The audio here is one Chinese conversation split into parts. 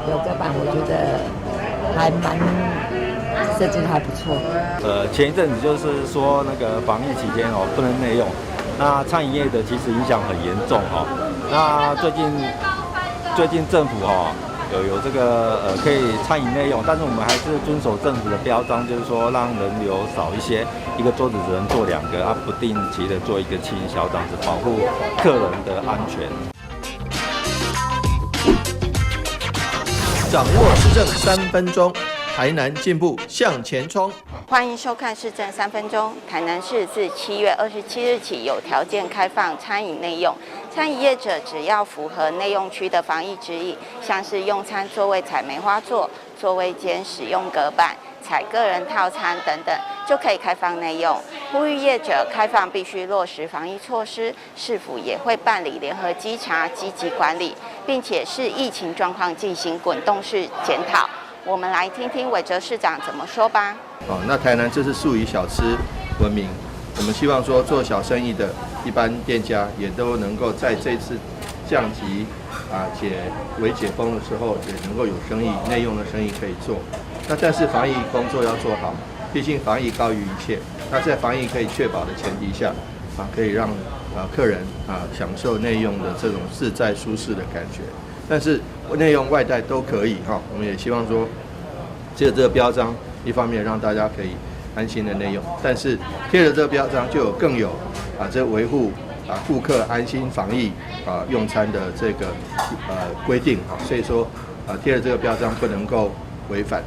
有个版我觉得还蛮设计的还不错。前一阵子就是说那个防疫期间哦，不能内用，那餐饮业的其实影响很严重哦。那最近政府有这个可以餐饮内用，但是我们还是遵守政府的标章，就是说让人流少一些，一个桌子只能坐2个，不定期的做一个清消，这样子保护客人的安全。掌握市政3分钟，台南进步向前冲。欢迎收看市政3分钟。台南市自7月27日起有条件开放餐饮内用，餐饮业者只要符合内用区的防疫指引，像是用餐座位采梅花座、座位间使用隔板、采个人套餐等等，就可以开放内用。呼吁业者开放必须落实防疫措施，市府也会办理联合稽查，积极管理，并且视疫情状况进行滚动式检讨。我们来听听韦哲市长怎么说吧。那台南这是素以小吃闻名，我们希望说做小生意的一般店家也都能够在这次降级解封的时候，也能够有生意，内用的生意可以做。那但是防疫工作要做好，毕竟防疫高于一切。那在防疫可以确保的前提下，可以让客人享受内用的这种自在舒适的感觉。但是内用外带都可以我们也希望说，借着这个标章，一方面让大家可以安心的内用，但是贴了这个标章就更有这维护顾客安心防疫用餐的这个规定所以说贴了这个标章不能够违反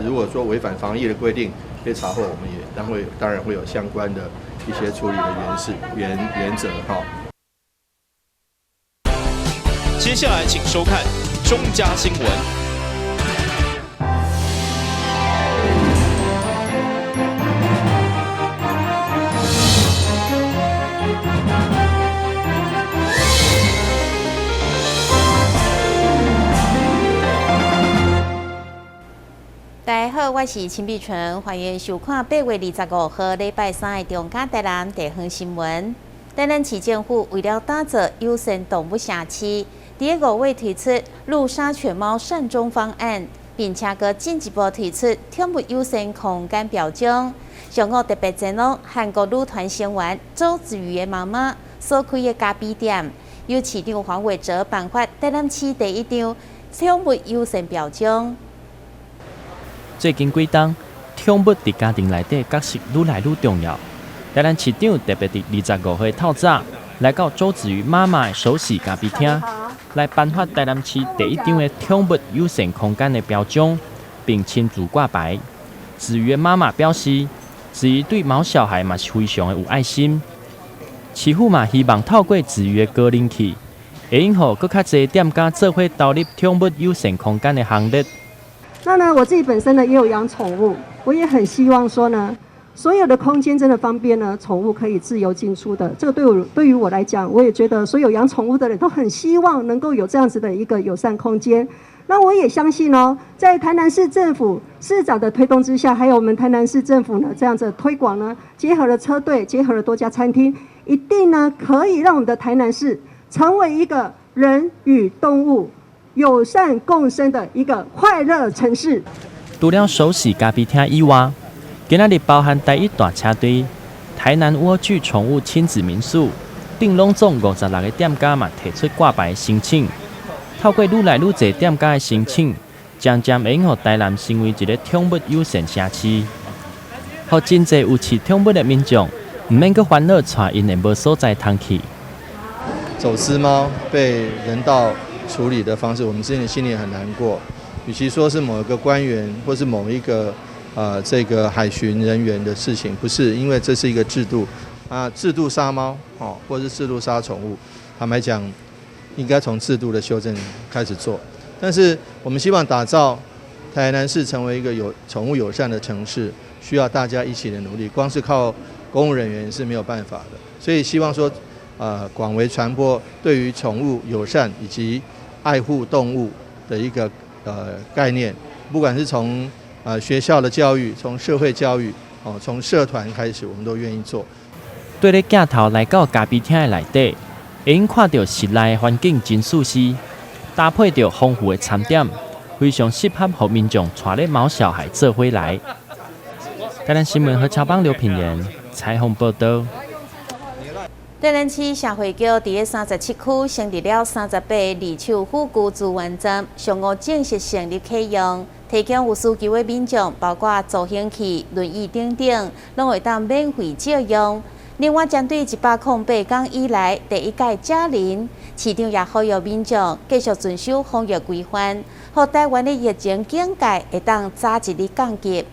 如果说违反防疫的规定被查获，我们也当然会有相关的一些处理的原则接下来请收看中嘉新闻。大家好，我是陈碧纯，欢迎收看8月25号礼拜3的中嘉台南地方新闻。台南市政府为了打造友善动物社区，第5月推出陆沙犬猫善终方案，并且搁进一步推出宠物友善空间标章。上午特别前往韩国女团成员周子瑜的妈妈所开的咖啡店，由市长黄伟哲颁发台南市第1张宠物友善标章。最近几冬，宠物伫家庭内底角色愈来愈重要。台南市长特别伫25岁透早，来到周子瑜妈妈的首席咖啡厅，来颁发台南市第1张的宠物友善空间的标章，并亲自挂牌。子瑜的妈妈表示，子瑜对毛小孩嘛是非常的有爱心。市府嘛希望透过子瑜的高人气，会引互更较侪店家做伙投入宠物友善空间的行列。那呢，我自己本身呢也有养宠物，我也很希望说呢，所有的空间真的方便呢，宠物可以自由进出的。这个对于我来讲，我也觉得所有养宠物的人都很希望能够有这样子的一个友善空间。那我也相信在台南市政府市长的推动之下，还有我们台南市政府呢这样子的推广呢，结合了车队，结合了多家餐厅，一定呢可以让我们的台南市成为一个人与动物友善共生的一个快乐城市。除了首席咖啡厅以外，今仔日包含第1大车队台南蜗苣宠物亲子民宿，顶拢总56个店家嘛提出挂牌申请。透过愈来愈侪店家的申请，渐渐会让台南成为一个宠物友善社区，让真侪有饲宠物的民众唔免阁烦恼带因的无所在通去。走私猫被人道处理的方式，我们自己心里很难过。与其说是某一个官员或是某一个这个海巡人员的事情，不是，因为这是一个制度制度杀猫或者是制度杀宠物，坦白讲，应该从制度的修正开始做。但是我们希望打造台南市成为一个有宠物友善的城市，需要大家一起的努力，光是靠公务人员是没有办法的。所以希望说广为传播对于宠物友善以及爱护动物的一个概念，不管是从学校的教育，从社会教育从社团开始，我们都愿意做。对咧镜头来到咖啡厅的内底，会用看到室内的环境真舒适，搭配着丰富的餐点，非常适合互民众带咧毛小孩做回来。台南新闻和超帮刘品言采访报道。台南市社会局伫个37区成立了38个二手辅具资源站，上午正式成立启用，提供有需求的民众，包括助行器、轮椅等等，拢会当免费借用。另外，针对108天以来第一届嘉陵，市长也呼吁民众继续遵守防疫规范，互台湾的疫情警戒会当早一日降级。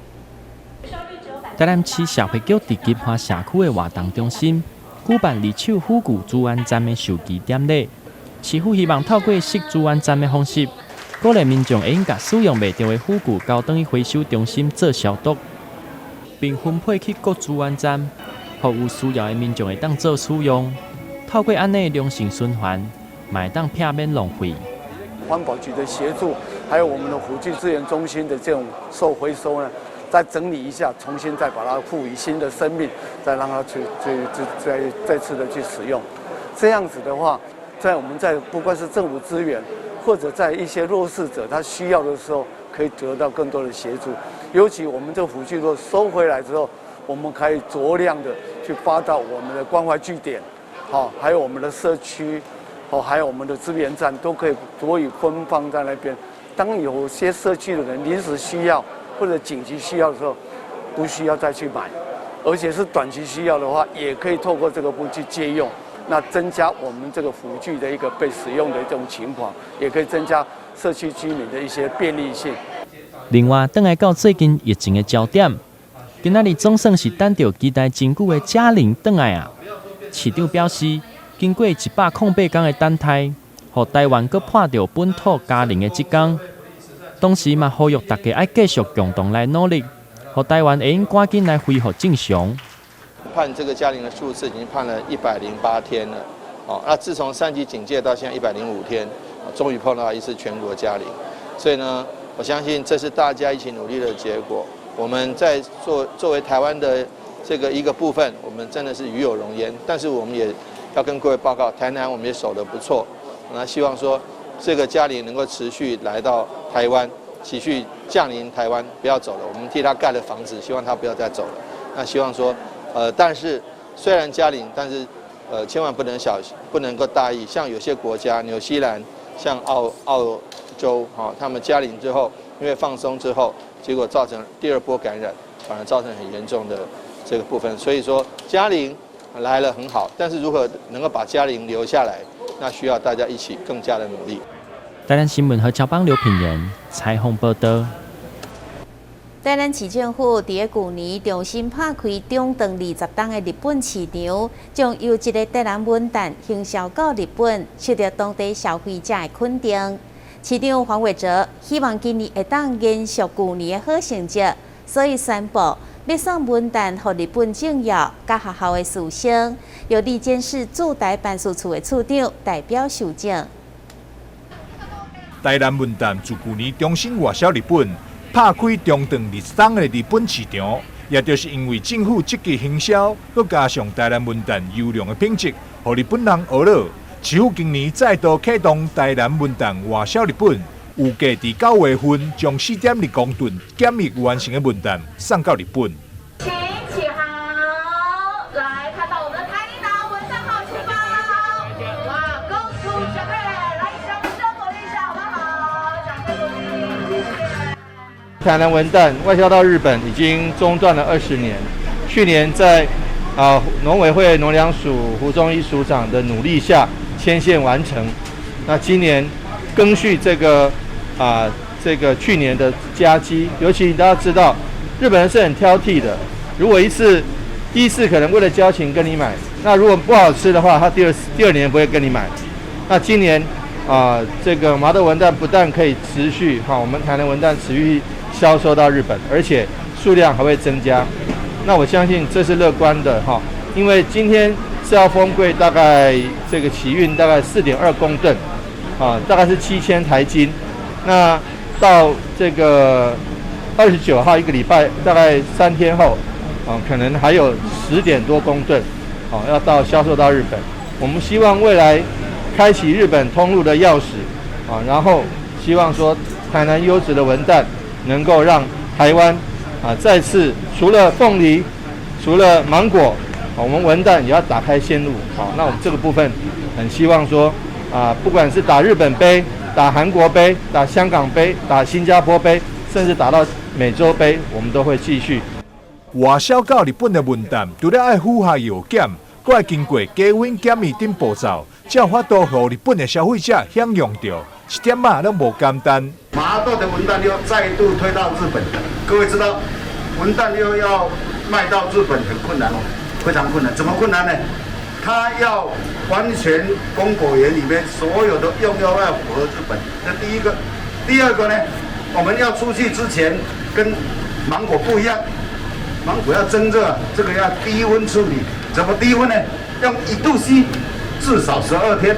台南市社会局伫金华社区的活动中心举办二手辅具资源站的授旗典礼，市府希望透过设资源站的方式，鼓励民众会用甲使用袂着的辅具交等于回收中心做消毒，并分配去各资源站，互有需要的民众会当做使用。透过安内良性循环，嘛会当避免浪费。环保局的协助，还有我们的辅具资源中心的这种回收呢，再整理一下，重新再把它赋予新的生命，再让它再次的去使用。这样子的话，在不管是政府资源，或者在一些弱势者他需要的时候，可以得到更多的协助。尤其我们这个辅具如果收回来之后，我们可以酌量的去发到我们的关怀据点，还有我们的社区，还有我们的资源站，都可以佐以分放在那边。当有些社区的人临时需要或者紧急需要的时候，不需要再去买，而且是短期需要的话，也可以透过这个辅具借用，那增加我们这个辅具的一个被使用的这种情况，也可以增加社区居民的一些便利性。另外，转来到最近疫情的焦点，今仔日总算是等到期待真久的嘉陵转来啊！市长表示，经过108天的等待，互台湾阁破掉本土嘉陵的这天。同时嘛，呼吁大家要继续共同来努力，互台湾会用赶紧来恢复正常。判这个嘉陵的数字已经判了108天了，那自从3级警戒到现在105天，终于碰到一次全国嘉陵，所以呢，我相信这是大家一起努力的结果。我们在作为台湾的这个一个部分，我们真的是与有荣焉，但是我们也要跟各位报告，台南我们也守得不错，那希望说这个嘉陵能够持续来到台湾，持续降临台湾，不要走了。我们替他盖了房子，希望他不要再走了。那希望说，但是虽然嘉陵，但是千万不能够大意。像有些国家，纽西兰，像澳洲，他们嘉陵之后，因为放松之后，结果造成第二波感染，反而造成很严重的这个部分。所以说嘉陵来了很好，但是如何能够把嘉陵留下来，那需要大家一起更加的努力。台南新闻和超帮刘品言采访报道。台南市政府伫个去年重新拍开中长20档的日本市场，将优质的台南文旦行销到日本，受到当地消费者的肯定。市长黄伟哲希望今年会当延续去年的好成绩，所以宣布要送文旦予日本政要甲学校的师生，由立监市驻台办事处的处长代表受证。台南文旦自去年重新外销日本，拍开中长20档的日本市场，也就是因为政府积极行销，佮加上台南文旦优良的品质，互日本人学了。市府今年再度启动台南文旦外销日本，预计伫9月份将4.2公吨检疫完成的文旦送到日本。请起好，来看到我们的台领导文旦号旗袍，哇，恭祝学妹来掌声鼓励一下好不好？掌声鼓励，谢谢。台南文旦外销到日本已经中断了20年，去年在农委会农粮署胡忠一署长的努力下牵线完成。那今年更续这个去年的佳绩，尤其大家知道，日本人是很挑剔的。如果第一次可能为了交情跟你买，那如果不好吃的话，他第二年不会跟你买。那今年这个麻豆文旦不但可以持续我们台南文旦持续销售到日本，而且数量还会增加。那我相信这是乐观的因为今天是要封柜，大概这个起运大概4.2公吨，大概是7000台斤。那到这个29号一个礼拜，大概3天后，可能还有10点多公吨，要销售到日本。我们希望未来开启日本通路的钥匙，然后希望说台南优质的文旦能够让台湾再次除了凤梨、除了芒果，我们文旦也要打开线路。好，那我们这个部分很希望说不管是打日本杯、打韩国杯、打香港杯、打新加坡杯，甚至打到美洲杯，我们都会继续。外销到日本的文旦，除了要符合药检，还要经过加温检验等步骤，才有法度让日本的消费者享用到，一点都无简单。麻豆的文旦柚再度推到日本，各位知道，文旦柚要卖到日本很困难哦，非常困难。怎么困难呢？它要完全公果园里面所有的用药要符合日本，这第一个。第二个呢，我们要出去之前跟芒果不一样。芒果要蒸热，这个要低温处理。怎么低温呢？用1度C，至少12天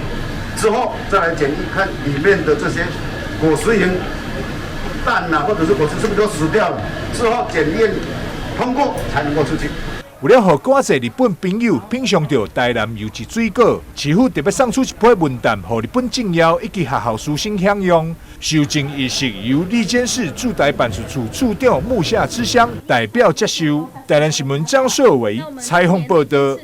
之后再来检疫，看里面的这些果实蝇、蛋或者是果实是不是都死掉了？之后检验通过才能够出去。为了让更多日本朋友品尝到台南优质水果，市府特别送出1批文旦，让日本政要以及学校师生享用。收证仪式由立监市驻台办事处处长木下之乡代表接受。台南新闻张硕伟采访报道。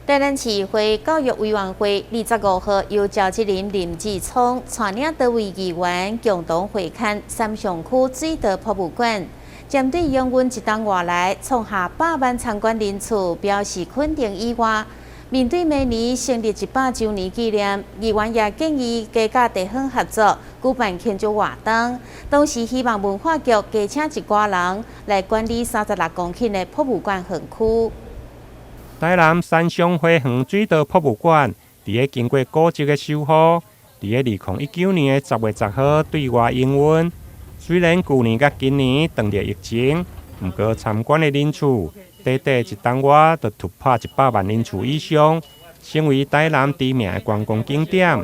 台南市会教育委员会25号由赵志林、林志聪带领多位议员共同会勘三重区水稻博物馆。针对养运1冬外来创下100万参观人次，表示肯定以外，面对明年成立100周年纪念，议员也建议加甲地方合作，举办庆祝活动。同时希望文化局加请一寡人来管理36公顷的博物馆园区。台南三松花园水稻博物馆，伫个经过古迹的修复，伫个2019年的10月10号对外营运。虽然去年甲今年当着疫情，不过参观的人次短1冬外就突破100万人次以上，成为台南知名的观光景点。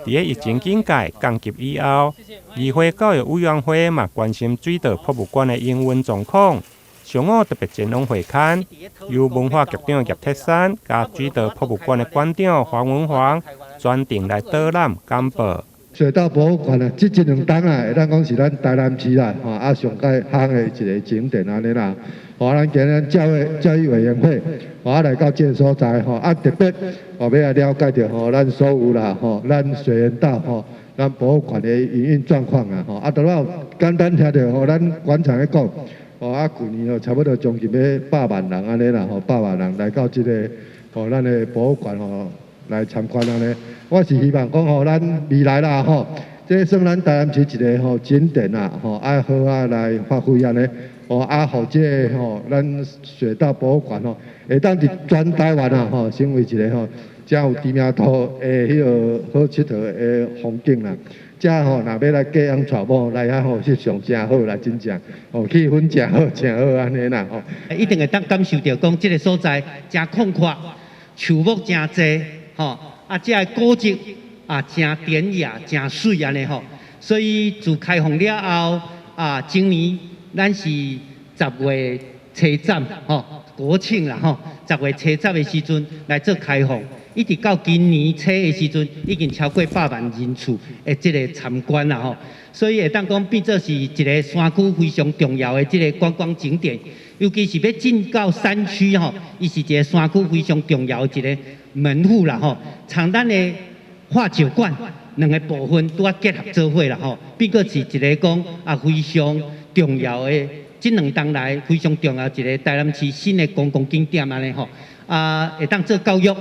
伫个疫情境界降级以后，议会教育委员会嘛关心水稻博物馆的营运状况。上午特别前往会勘，由文化局长叶铁山甲水稻博物馆的馆长黄文煌专程来导览简报。水稻博物馆这1、2冬会当讲是咱台南市啦，上界夯的一个景点安尼啦。咱今日教育委员会，来到这个所在，特别要来了解到咱所有啦，咱水源道咱博物馆的营运状况啊，都要简单听到咱馆长咧讲。去年差不多将近要100万人安尼啦，100万人来到这个咱的博物馆来参观安尼。我是希望讲咱未来啦这算咱台南市一个景点啦爱好来发挥安尼互这咱水稻博物馆会当伫全台湾成为一个真有知名度的迄个好佚佗的风景啦。若要来嫁人娶某来遐翕相真好啦，真正气氛真好，真好安尼啦一定会当感受到讲，这个所在真空阔，树木真多这个古迹真典雅，真水安尼所以自开放了后今年咱是10月初十国庆啦10月初10的时阵来做开放。一直到今年初的时阵，已经超过100万人次的这个参观啦所以会当讲变作是一个山区非常重要的这个观光景点，尤其是要进到山区伊是一个山区非常重要的一个门户啦从咱的化酒馆2个部分都要结合做伙啦变作是一个讲非常重要的这2冬来非常重要一个台南市新的公共景点安尼会当做教育。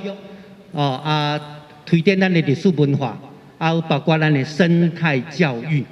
推展咱的历史文化，包括咱的生态教育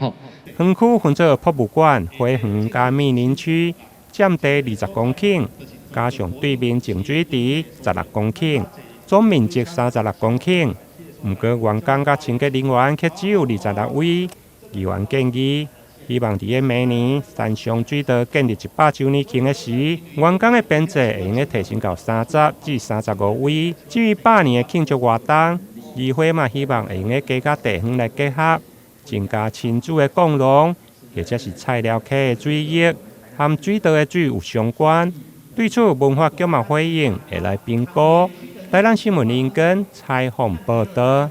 园区分做博物馆、花园加美林区，占地20公顷，加上对面净水池16公顷，总面积36公顷。不过员工甲清洁人员却只有26位。议员建议，希望伫个明年三松水稻建立100周年庆的时，员工的编制会用提升到30至35位。至于100年的庆祝活动，议会嘛希望会用加甲地方来结合，增加亲子的共融，或者是菜鸟客的水液，和水稻的水有相关。对此，文化局嘛回应会来评估。台南新闻林根采访报道。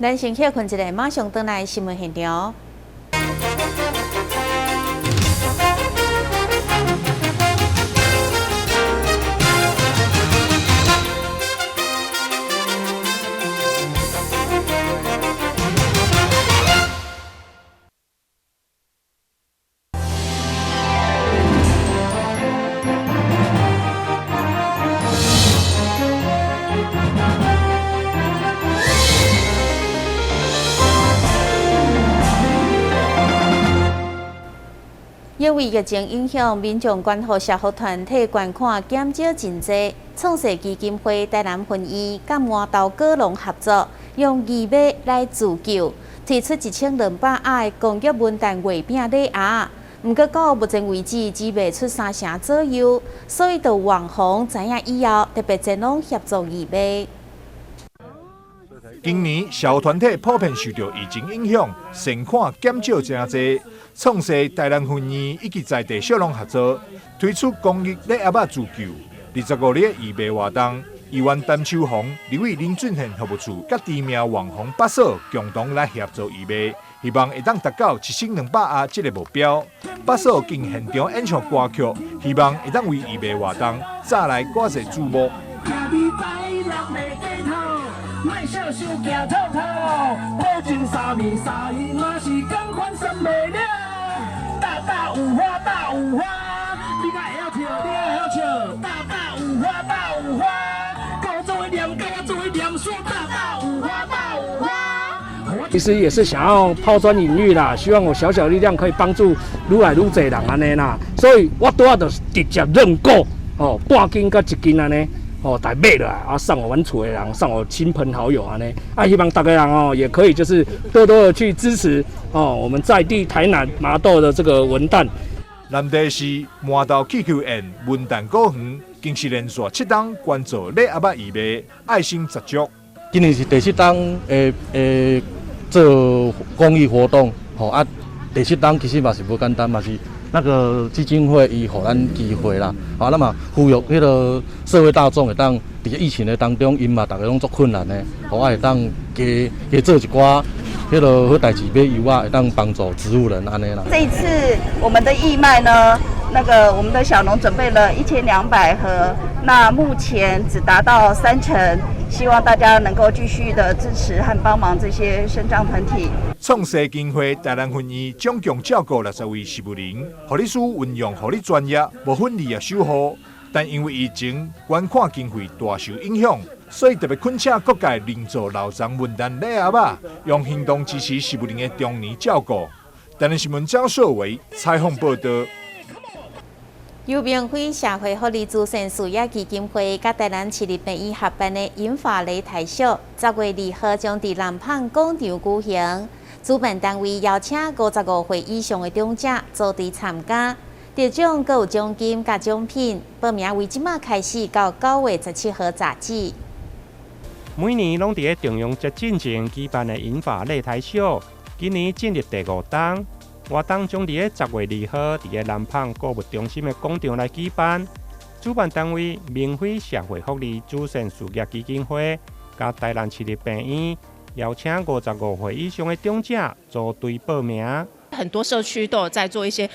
咱先歇困一下，马上回来新闻现场。因为疫情影响，民众关护社福团体捐款减少真多。创世基金会台南分院甲麻豆果农合作，用义卖来自救，推出1200盒的公益文旦月饼礼盒。不过到目前为止只卖出3成左右，所以到网红知影以后，特别前往协助义卖。今年社会团体普遍受到疫情影响，善款减少真多。创世台南分院以及在地小农合作，推出公益礼盒自救。25日义卖活动，议员陈秋红、立委林俊宪服务处甲知名网红八嫂共同来协助义卖，希望会当达到7200盒这个目标。八嫂经现场演唱歌曲，希望会当为义卖活动带来更侪注目。卖小手行透透，保证3年3年嘛是同款算袂了。大大有花大有花，你敢会晓跳？你敢会晓跳？大大有花大有花，跟我做伙念，跟我做伙念，说大大有花大有花。其实也是想要抛砖引玉啦，希望我小小力量可以帮助愈来愈侪人安尼啦。所以我拄仔就直接认购哦，半斤到1斤安尼。哦，来买落来啊，送我们厝的人，送我亲朋好友安尼，啊，希望大家人哦也可以就是多多的去支持哦，我们在地台南麻豆的这个文旦。南地市麻豆气球园文旦果园，更是连续7档关注礼盒义卖，爱心十足。今年是第7档做公益活动，吼啊，第7档其实嘛是不简单，嘛是。那个基金会伊互咱机会啦，好，那么呼吁迄个社会大众会当伫疫情的当中，因嘛大家拢足困难的，好会当加做一寡迄个好代志，买油啊，会当帮助植物人安尼啦。这一次我们的义卖呢，我们的小农准备了1200盒，那目前只达到3成，希望大家能够继续的支持和帮忙这些生长团体。创世基金会台南分院总共照顾60位事务人，护理师运用护理专业，无分利益守护。但因为疫情，捐款经费大受影响，所以特别恳请各界邻座老长文旦礼盒，用行动支持事务人的中年照顾。台南新闻张硕维采访报道。由免费社会福利慈善事业基金会甲台南市立病院合办的银发擂台秀，10月2号将伫南胖广场举行。主办单位邀请55岁以上的长者组队参加，得奖阁有奖金甲奖品。报名为即马开始到9月17号截止。每年拢伫个重阳节进前举办的银发擂台秀，今年进入第5档。活动将伫个10月2号伫个南胖购物中心的广场来举办。主办单位免费社会福利慈善事业基金会甲台南市立病院。邀请55岁以上的长者组队报名。很多社区都有在做一些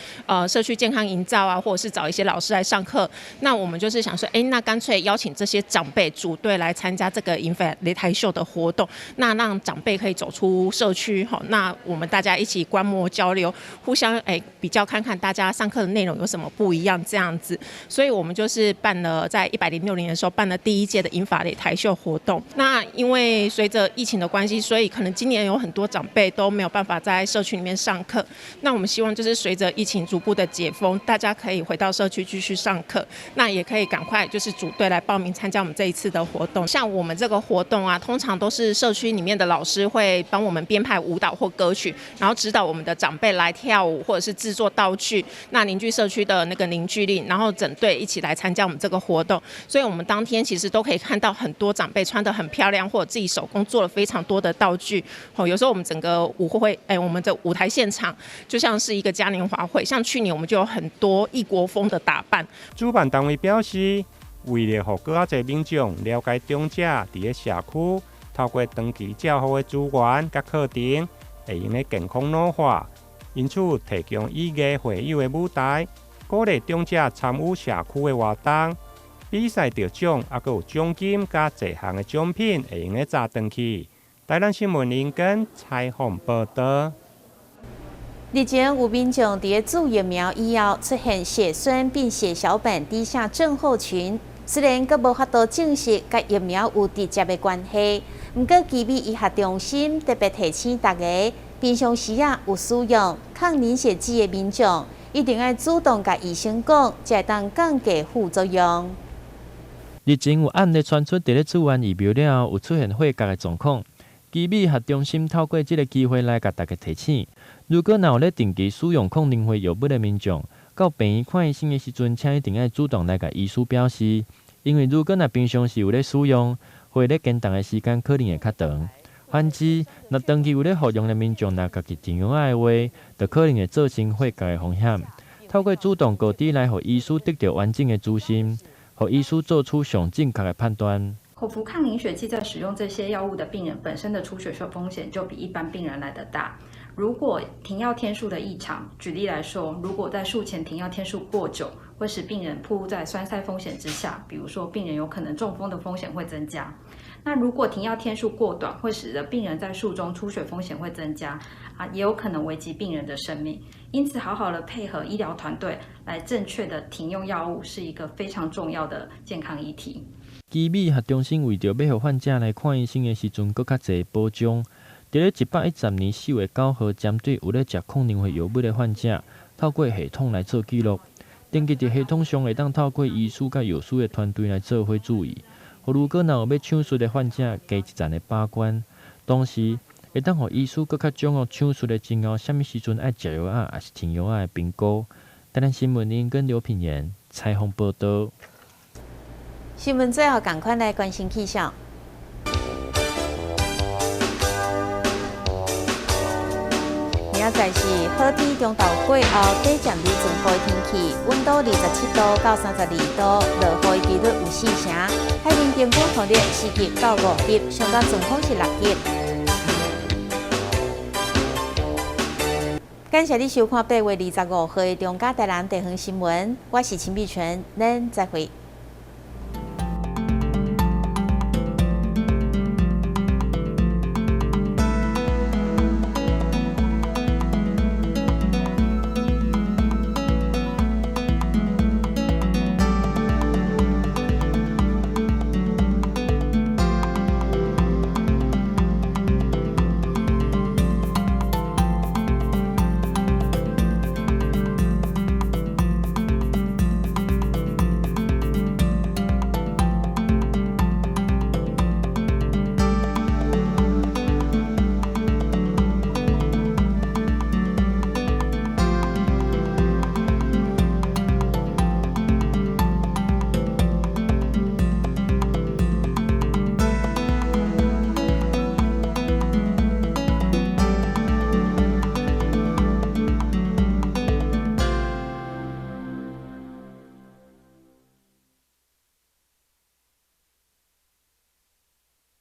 社区健康营造啊，或者是找一些老师来上课。那我们就是想说，那干脆邀请这些长辈组队来参加这个银发擂台秀的活动，那让长辈可以走出社区，那我们大家一起观摩交流，互相比较看看大家上课的内容有什么不一样这样子。所以我们就是办了在106年的时候办了第1届的银发擂台秀活动。那因为随着疫情的关系，所以可能今年有很多长辈都没有办法在社区里面上课。那我们希望就是随着疫情逐步的解封，大家可以回到社区继续上课，那也可以赶快就是组队来报名参加我们这一次的活动。像我们这个活动啊，通常都是社区里面的老师会帮我们编排舞蹈或歌曲，然后指导我们的长辈来跳舞或者是制作道具，那凝聚社区的那个凝聚力，然后整队一起来参加我们这个活动。所以我们当天其实都可以看到很多长辈穿得很漂亮，或者自己手工做了非常多的道具。有时候我们整个舞会，我们的舞台现场就像是一个嘉年华会，像去年我们就有很多异国风的打扮。主办单位表示，为了让更多民众了解长者伫个社区透过长期较好的资源甲课程，会用个健康老化，因此提供艺艺会友的舞台，鼓励长者参与社区的活动。比赛得奖，还有奖金加侪项的奖品，会用个揸回去。台南新闻林根采访报道。日前有民众伫注疫苗以后出现血栓并血小板低下症候群，虽然阁无法度证实甲疫苗有直接的关系，不过基于医学中心特别提醒大家，平常时有使用抗凝血剂的民众，一定要主动甲医生讲，才会当降低副作用。日前有案例传出，伫咧注完疫苗了后有出现血角的状况。基于医学中心透过这个机会来甲大家提醒，如果有咧定期使用抗凝血药物的民众，到病院看医生的时阵，请一定要主动来甲医师表示，因为如果平常时有咧使用，血咧坚冻的时间可能会较长。反之，若长期有咧服用的民众，若家己停药的话，就可能会造成血角的风险。透过主动告知来，互医师得到完整的资讯，互医师做出上正确的判断。口服抗凝血剂在使用这些药物的病人本身的出血风险就比一般病人来得大。如果停药天数的异常，举例来说，如果在术前停药天数过久，会使病人暴露在栓塞风险之下，比如说病人有可能中风的风险会增加。那如果停药天数过短，会使得病人在术中出血风险会增加，也有可能危及病人的生命。因此，好好的配合医疗团队来正确的停用药物，是一个非常重要的健康议题。基于医学中心为着要互患者来看医生的时阵，更较侪保障。伫咧110年4月9号，针对有咧食抗凝血药物的患者，透过系统来做记录，登记伫系统上会当透过医师甲药师的团队来做伙注意。如果有要手术的患者，加一站的把关，同时会当互医师更较掌握手术的前后，什么时阵爱食药啊，还是停药啊的评估。台南新闻林跟刘品言采访报道。新闻最后赶快来关心气象。明仔载是好天中昼过后，短暂微阵雨的天气，温度27度到32度，落雨的几率有4成。海面平均风力4级到5级，上高阵风是6级。感谢你收看8月25号的中嘉台南地方新闻，我是陈碧纯，咱再会。